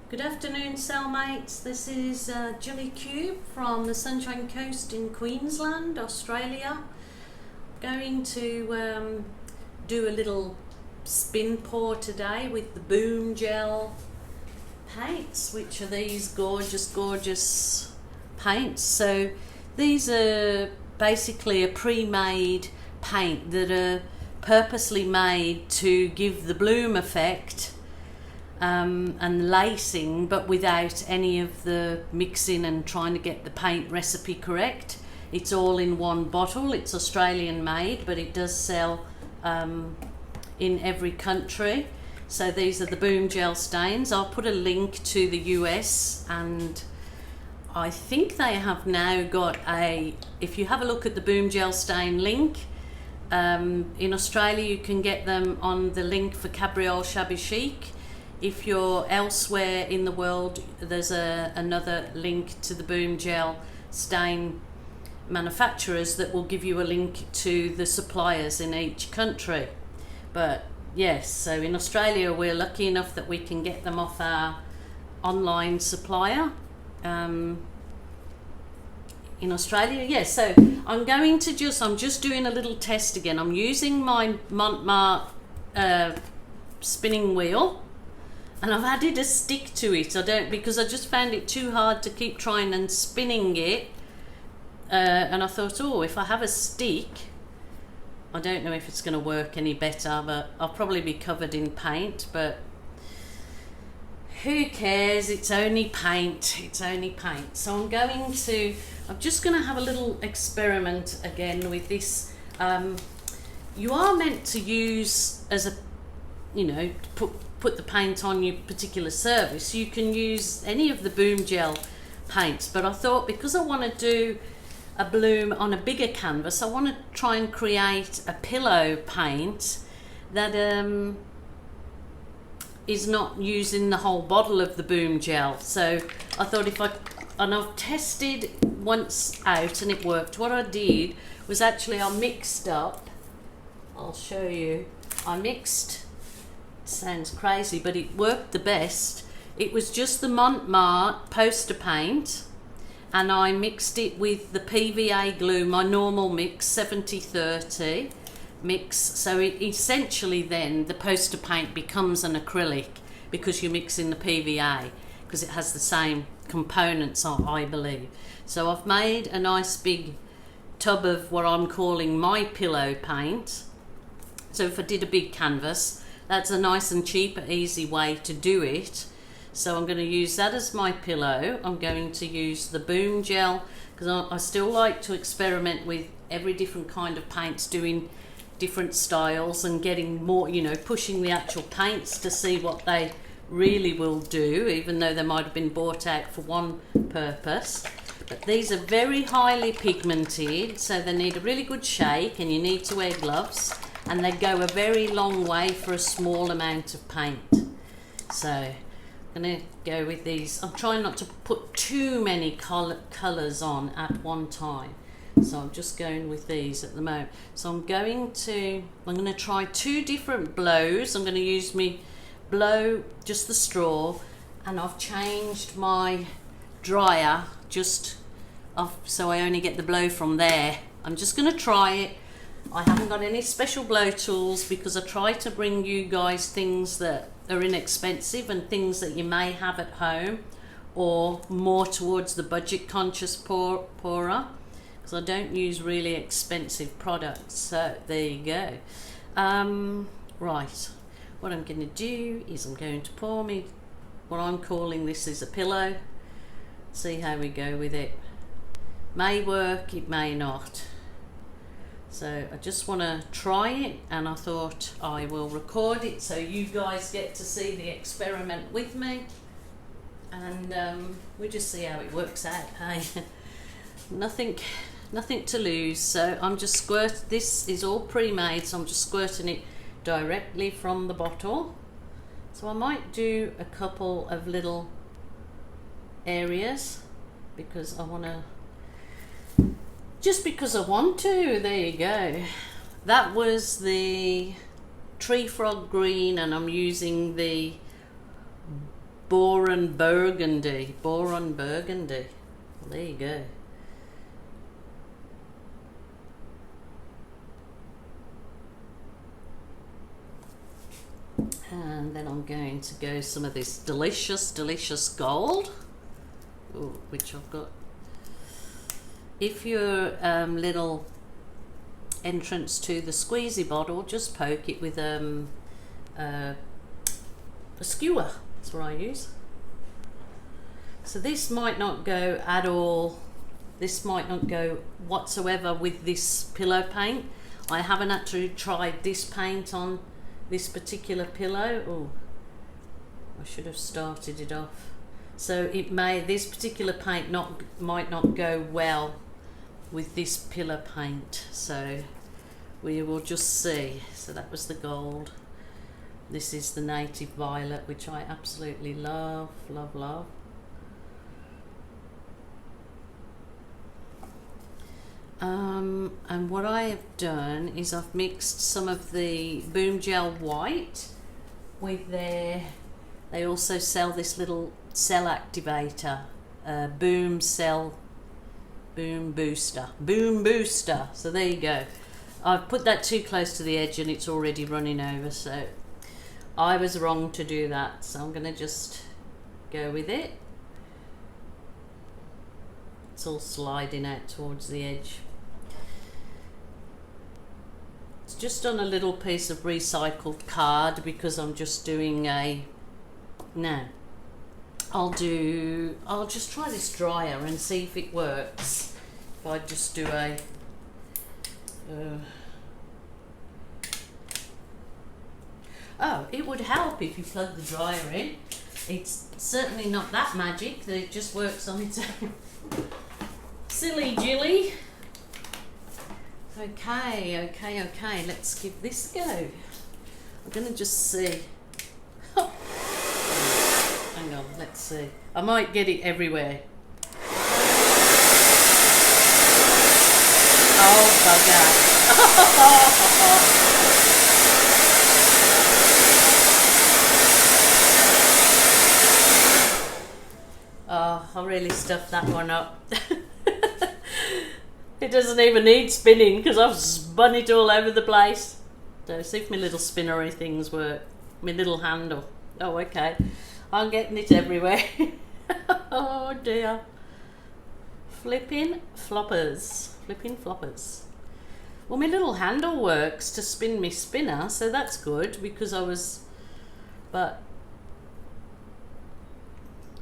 Good afternoon, cellmates. This is Jilly Cube from the Sunshine Coast in Queensland, Australia. Going to do a little spin pour today with the Boom Gel paints, which are these gorgeous paints. So these are basically a pre-made paint that are purposely made to give the bloom effect and lacing, but without any of the mixing and trying to get the paint recipe correct. It's all in one bottle. It's Australian made, but it does sell in every country. So these are the Boom Gel stains. I'll put a link to the US, and I think they have now got if you have a look at the Boom Gel stain link, in Australia you can get them on the link for Cabriole Shabby Chic. If you're elsewhere in the world, there's another link to the Boom Gel stain manufacturers that will give you a link to the suppliers in each country. But yes, so in Australia we're lucky enough that we can get them off our online supplier. In Australia, yes. So I'm just doing a little test again. I'm using my Mont spinning wheel. And I've added a stick to it. Because I just found it too hard to keep trying and spinning it. And I thought, if I have a stick, I don't know if it's going to work any better, but I'll probably be covered in paint. But who cares? It's only paint. It's only paint. So I'm just going to have a little experiment again with this. You are meant to use put the paint on your particular service. You can use any of the Boom Gel paints, but I thought because I want to do a bloom on a bigger canvas, I want to try and create a pillow paint that is not using the whole bottle of the Boom Gel. So I thought and I've tested once out and it worked. What I did was actually I'll show you. Sounds crazy, but it worked the best. It was just the Mont poster paint, and I mixed it with the PVA glue, my normal mix, 70-30 mix. So essentially then the poster paint becomes an acrylic because you're mixing the PVA, because it has the same components, I believe. So I've made a nice big tub of what I'm calling my pillow paint. So if I did a big canvas, that's a nice and cheap, easy way to do it. So I'm going to use that as my pillow. I'm going to use the Boom Gel because I still like to experiment with every different kind of paints, doing different styles and getting more, pushing the actual paints to see what they really will do, even though they might have been bought out for one purpose. But these are very highly pigmented, so they need a really good shake, and you need to wear gloves. And they go a very long way for a small amount of paint. So I'm going to go with these. I'm trying not to put too many colours on at one time. So I'm just going with these at the moment. So I'm going to try two different blows. I'm going to use me blow, just the straw, and I've changed my dryer so I only get the blow from there. I'm just going to try it. I haven't got any special blow tools because I try to bring you guys things that are inexpensive and things that you may have at home, or more towards the budget conscious pourer, because I don't use really expensive products. So there you go. Right, what I'm going to do is I'm going to pour me what I'm calling, this is a pillow. See how we go with it. May work, it may not. So I just want to try it, and I thought I will record it so you guys get to see the experiment with me, and we just see how it works out. Hey, nothing to lose. So I'm just this is all pre-made, so I'm just squirting it directly from the bottle. So I might do a couple of little areas because I want to. Just because I want to. There you go. That was the tree frog green, and I'm using the Boron Burgundy. Boron Burgundy. Well, there you go. And then I'm going to go some of this delicious gold. Ooh, which I've got. If your little entrance to the squeezy bottle, just poke it with a skewer. That's what I use. So this might not go at all. This might not go whatsoever with this pillow paint. I haven't actually tried this paint on this particular pillow. Oh, I should have started it off. So it may, this particular paint might not go well with this pillow paint. So we will just see. So that was the gold. This is the native violet, which I absolutely love. And what I have done is I've mixed some of the Boom Gel White with their, they also sell this little cell activator, Boom Booster. So there you go. I've put that too close to the edge and it's already running over, so I was wrong to do that. So I'm going to just go with it. It's all sliding out towards the edge. It's just on a little piece of recycled card because I'm just doing a, no, I'll just try this dryer and see if it works. If I just do a oh, it would help if you plug the dryer in. It's certainly not that magic that it just works on its own. Silly Jilly. Okay, let's give this a go. I'm gonna just see. Hang on, let's see. I might get it everywhere. Oh, bugger. Oh, I really stuffed that one up. It doesn't even need spinning because I've spun it all over the place. So see if my little spinnery things work. My little handle. Oh, okay. I'm getting it everywhere. Oh dear. Flipping floppers. Well, my little handle works to spin me spinner, so that's good because I was, but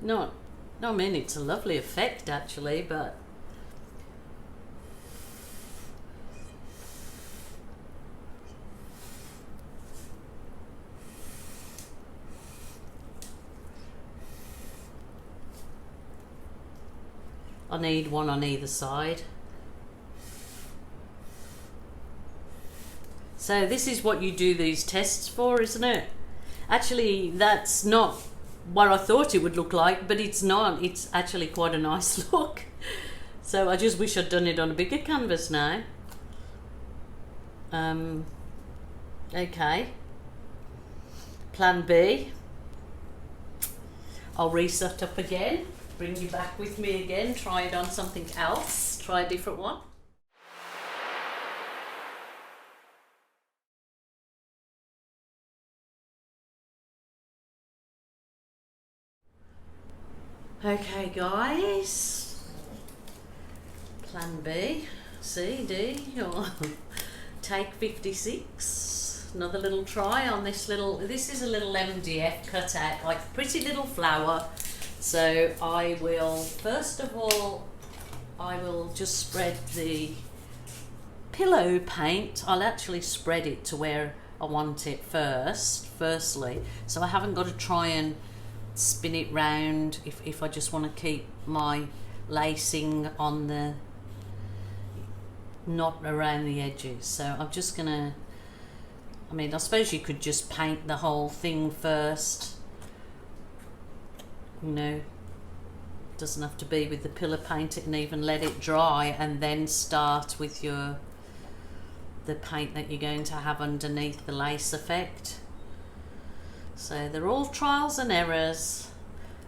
not, I mean, it's a lovely effect actually, but I need one on either side. So this is what you do these tests for, isn't it? Actually, that's not what I thought it would look like, but it's not. It's actually quite a nice look. So I just wish I'd done it on a bigger canvas now. Okay. Plan B. I'll reset up again. Bring you back with me again, try it on something else, try a different one. Okay guys, plan B, C, D, or take 56, another little try on this is a little MDF cut out, like pretty little flower. So I will, first of all, I will just spread the pillow paint. I'll actually spread it to where I want it firstly. So I haven't got to try and spin it round if I just want to keep my lacing on the, not around the edges. So I'm just gonna, I mean, I suppose you could just paint the whole thing first. You know, doesn't have to be with the pillar paint. It can even let it dry and then start with the paint that you're going to have underneath the lace effect. So they're all trials and errors.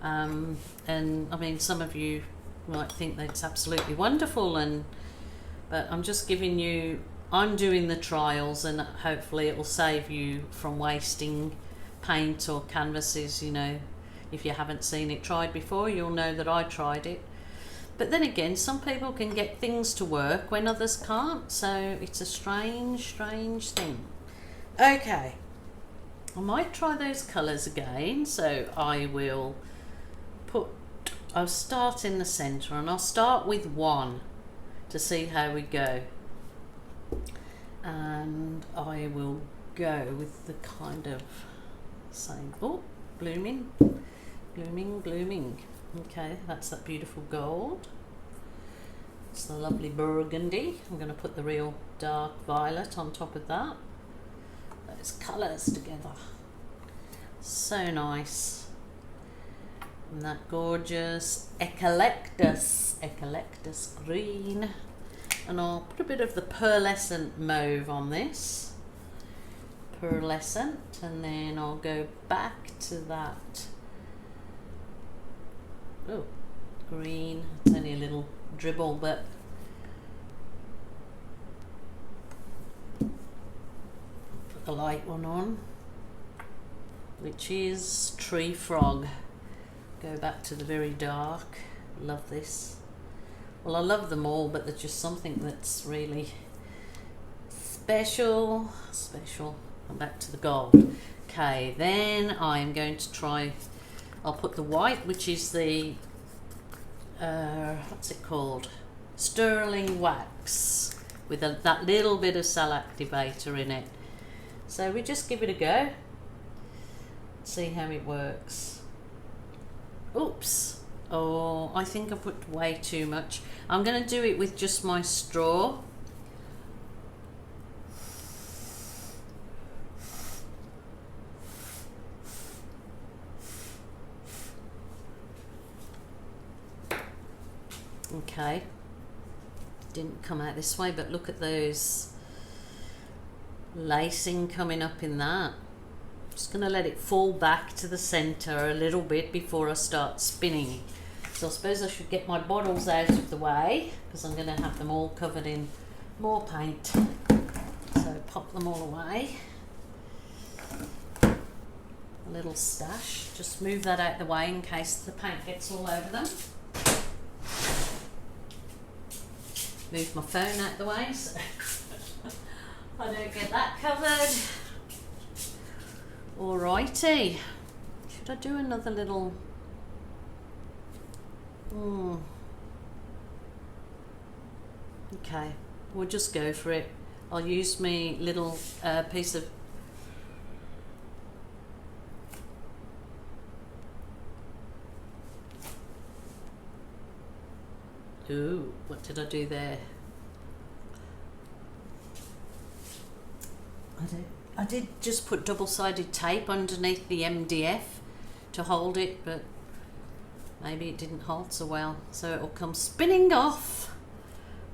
And I mean, some of you might think that's absolutely wonderful, but I'm just giving you, I'm doing the trials, and hopefully it will save you from wasting paint or canvases. You know, if you haven't seen it tried before, you'll know that I tried it. But then again, some people can get things to work when others can't, so it's a strange thing. Okay, I might try those colours again, so I'll start in the centre, and I'll start with one to see how we go. And I will go with the kind of same, oh, blooming. Okay, that's that beautiful gold. It's the lovely burgundy. I'm going to put the real dark violet on top of that. Those colours together. So nice. And that gorgeous eucalyptus green. And I'll put a bit of the pearlescent mauve on this. Pearlescent, and then I'll go back to that, oh, green. It's only a little dribble, but put the light one on, which is Tree Frog. Go back to the very dark. Love this. Well, I love them all, but there's just something that's really special. And back to the gold. Okay, then I'm going to try, I'll put the white, which is the what's it called, sterling wax, with that little bit of cell activator in it. So we just give it a go, see how it works. Oops, oh, I think I put way too much. I'm going to do it with just my straw. Okay, didn't come out this way, but look at those lacing coming up in that. Just going to let it fall back to the center a little bit before I start spinning. So I suppose I should get my bottles out of the way, because I'm going to have them all covered in more paint. So pop them all away. A little stash, just move that out the way in case the paint gets all over them. Move my phone out the way so I don't get that covered. Alrighty, should I do another little, okay, we'll just go for it. I'll use my little piece of, ooh, what did I do there? I did just put double-sided tape underneath the MDF to hold it, but maybe it didn't hold so well, so it will come spinning off.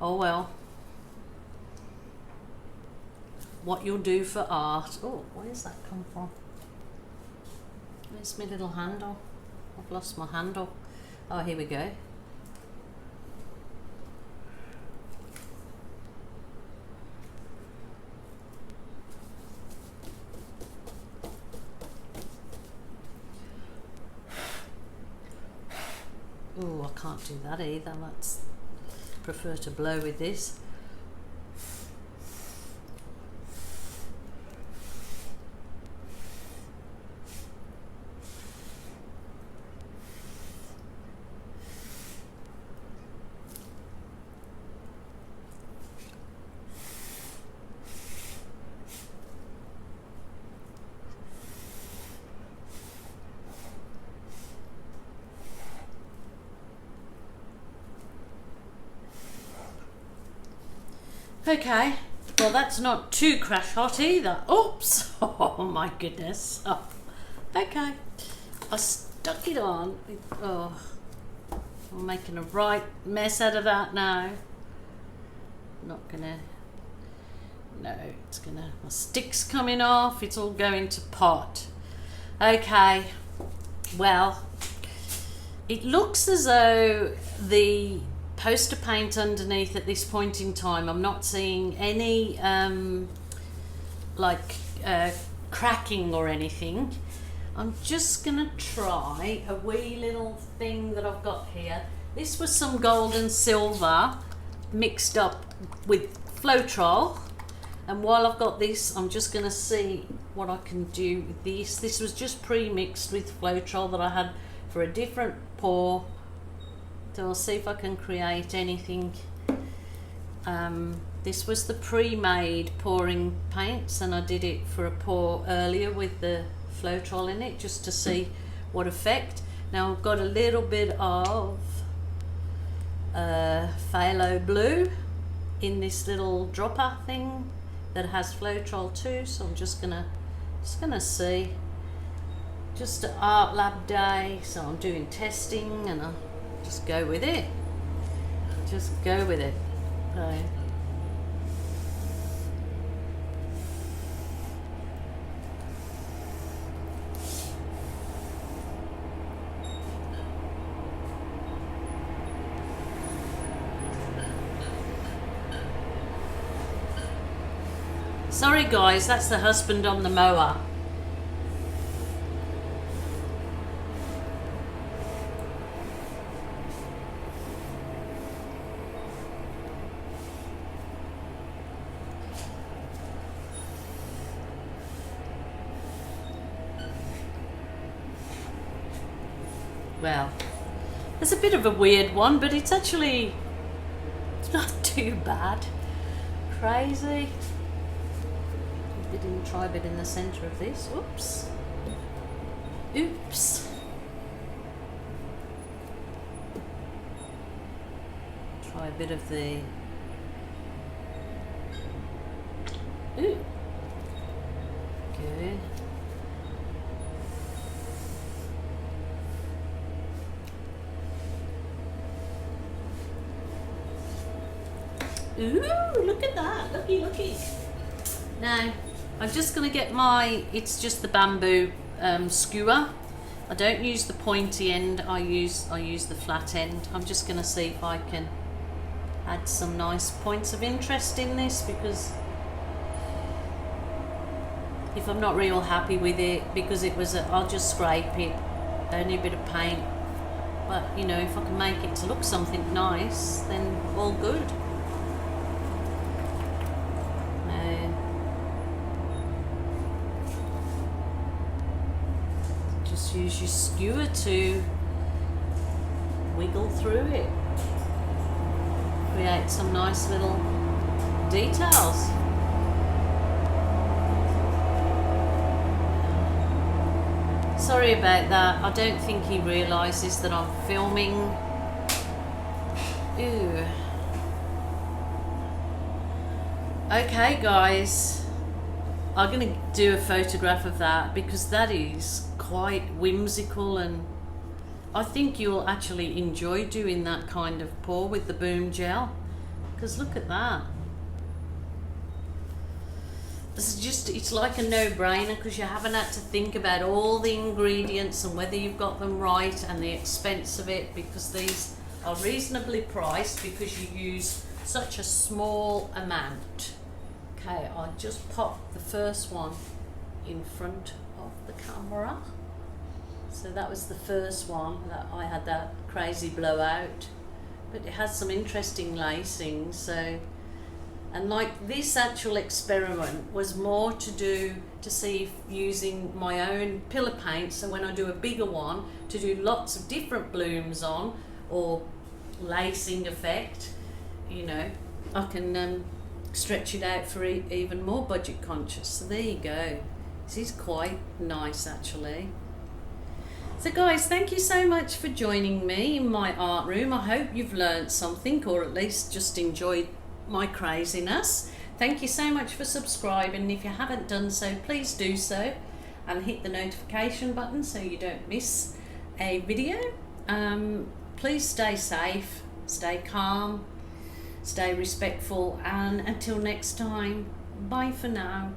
Oh well. What you'll do for art. Oh, where's that come from? Where's my little handle? I've lost my handle. Oh, here we go. Oh, I can't do that either. Let's prefer to blow with this. Okay, well that's not too crash hot either. Oops, oh my goodness. Oh. Okay, I stuck it on. Oh, I'm making a right mess out of that now. Not gonna, no, it's gonna, my stick's coming off, it's all going to pot. Okay, well, It looks as though the poster paint underneath at this point in time, I'm not seeing any cracking or anything. I'm just gonna try a wee little thing that I've got here. This was some gold and silver mixed up with Floetrol, and while I've got this, I'm just gonna see what I can do with this. This was just pre-mixed with Floetrol that I had for a different pour, so I'll see if I can create anything. This was the pre-made pouring paints, and I did it for a pour earlier with the Floetrol in it, just to see what effect. Now I've got a little bit of phthalo blue in this little dropper thing that has Floetrol too, so I'm just gonna see. Just an art lab day, so I'm doing testing and I'll just go with it. Just go with it. So, sorry guys, that's the husband on the mower. Well, it's a bit of a weird one, but it's not too bad. Crazy. Try a bit in the center of this. Whoops. Oops. Try a bit of the... Ooh. Good. Ooh, look at that. Looky. Now, I'm just going to get it's just the bamboo skewer. I don't use the pointy end, I use the flat end. I'm just going to see if I can add some nice points of interest in this, because if I'm not real happy with it, because it was I'll just scrape it, only a bit of paint. But you know, if I can make it to look something nice, then all good. Just use your skewer to wiggle through it, create some nice little details. Sorry about that. I don't think he realises that I'm filming. Ew. Okay guys, I'm going to do a photograph of that, because that is quite whimsical, and I think you'll actually enjoy doing that kind of pour with the boom gel, because look at that. It's like a no-brainer, because you haven't had to think about all the ingredients and whether you've got them right and the expense of it, because these are reasonably priced because you use such a small amount. Okay, I'll just pop the first one in front of the camera. So that was the first one that I had that crazy blowout, but it has some interesting lacing. So, and like this actual experiment was more to see if using my own pillar paint, so when I do a bigger one, to do lots of different blooms on, or lacing effect, you know, I can stretch it out for even more budget conscious. So there you go. This is quite nice actually. So guys, thank you so much for joining me in my art room. I hope you've learned something, or at least just enjoyed my craziness. Thank you so much for subscribing. If you haven't done so, please do so, and hit the notification button so you don't miss a video. Please stay safe, stay calm, stay respectful, and until next time, bye for now.